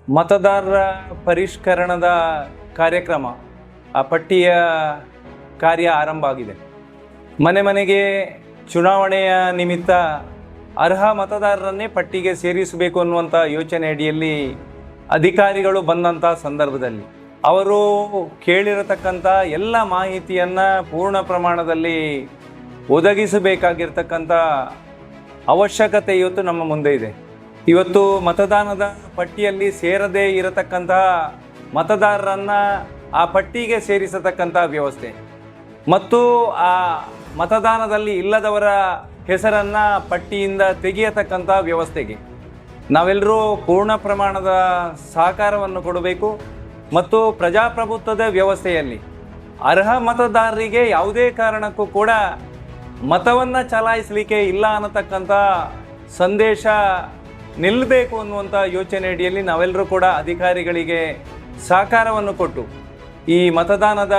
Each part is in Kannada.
ಮತದಾರರ ಪರಿಷ್ಕರಣದ ಕಾರ್ಯಕ್ರಮ, ಆ ಪಟ್ಟಿಯ ಕಾರ್ಯ ಆರಂಭ ಆಗಿದೆ. ಮನೆ ಮನೆಗೆ ಚುನಾವಣೆಯ ನಿಮಿತ್ತ ಅರ್ಹ ಮತದಾರರನ್ನೇ ಪಟ್ಟಿಗೆ ಸೇರಿಸಬೇಕು ಅನ್ನುವಂಥ ಯೋಚನೆ ಅಡಿಯಲ್ಲಿ ಅಧಿಕಾರಿಗಳು ಬಂದಂಥ ಸಂದರ್ಭದಲ್ಲಿ ಅವರು ಕೇಳಿರತಕ್ಕಂಥ ಎಲ್ಲ ಮಾಹಿತಿಯನ್ನು ಪೂರ್ಣ ಪ್ರಮಾಣದಲ್ಲಿ ಒದಗಿಸಬೇಕಾಗಿರ್ತಕ್ಕಂಥ ಅವಶ್ಯಕತೆ ಇವತ್ತು ನಮ್ಮ ಮುಂದೆ ಇದೆ. ಇವತ್ತು ಮತದಾನದ ಪಟ್ಟಿಯಲ್ಲಿ ಸೇರದೇ ಇರತಕ್ಕಂತಹ ಮತದಾರರನ್ನು ಆ ಪಟ್ಟಿಗೆ ಸೇರಿಸತಕ್ಕಂಥ ವ್ಯವಸ್ಥೆ ಮತ್ತು ಆ ಮತದಾನದಲ್ಲಿ ಇಲ್ಲದವರ ಹೆಸರನ್ನು ಪಟ್ಟಿಯಿಂದ ತೆಗೆಯತಕ್ಕಂಥ ವ್ಯವಸ್ಥೆಗೆ ನಾವೆಲ್ಲರೂ ಪೂರ್ಣ ಪ್ರಮಾಣದ ಸಹಕಾರವನ್ನು ಕೊಡಬೇಕು. ಮತ್ತು ಪ್ರಜಾಪ್ರಭುತ್ವದ ವ್ಯವಸ್ಥೆಯಲ್ಲಿ ಅರ್ಹ ಮತದಾರರಿಗೆ ಯಾವುದೇ ಕಾರಣಕ್ಕೂ ಕೂಡ ಮತವನ್ನು ಚಲಾಯಿಸಲಿಕ್ಕೆ ಇಲ್ಲ ಅನ್ನತಕ್ಕಂಥ ಸಂದೇಶ ನಿಲ್ಲಬೇಕು ಅನ್ನುವಂಥ ಯೋಚನೆ ಅಡಿಯಲ್ಲಿ ನಾವೆಲ್ಲರೂ ಕೂಡ ಅಧಿಕಾರಿಗಳಿಗೆ ಸಹಕಾರವನ್ನು ಕೊಟ್ಟು ಈ ಮತದಾನದ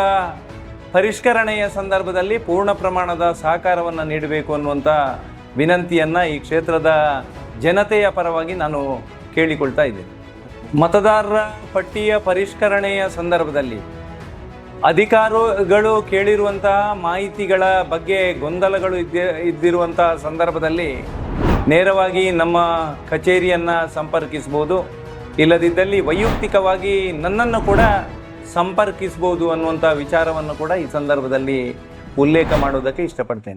ಪರಿಷ್ಕರಣೆಯ ಸಂದರ್ಭದಲ್ಲಿ ಪೂರ್ಣ ಪ್ರಮಾಣದ ಸಹಕಾರವನ್ನು ನೀಡಬೇಕು ಅನ್ನುವಂಥ ವಿನಂತಿಯನ್ನು ಈ ಕ್ಷೇತ್ರದ ಜನತೆಯ ಪರವಾಗಿ ನಾನು ಕೇಳಿಕೊಳ್ತಾ ಇದ್ದೇನೆ. ಮತದಾರರ ಪಟ್ಟಿಯ ಪರಿಷ್ಕರಣೆಯ ಸಂದರ್ಭದಲ್ಲಿ ಅಧಿಕಾರಿಗಳು ಕೇಳಿರುವಂತಹ ಮಾಹಿತಿಗಳ ಬಗ್ಗೆ ಗೊಂದಲಗಳು ಇದ್ದಿರುವಂತಹ ಸಂದರ್ಭದಲ್ಲಿ ನೇರವಾಗಿ ನಮ್ಮ ಕಚೇರಿಯನ್ನು ಸಂಪರ್ಕಿಸ್ಬೋದು, ಇಲ್ಲದಿದ್ದಲ್ಲಿ ವೈಯಕ್ತಿಕವಾಗಿ ನನ್ನನ್ನು ಕೂಡ ಸಂಪರ್ಕಿಸ್ಬೋದು ಅನ್ನುವಂಥ ವಿಚಾರವನ್ನು ಕೂಡ ಈ ಸಂದರ್ಭದಲ್ಲಿ ಉಲ್ಲೇಖ ಮಾಡೋದಕ್ಕೆ ಇಷ್ಟಪಡ್ತೇನೆ.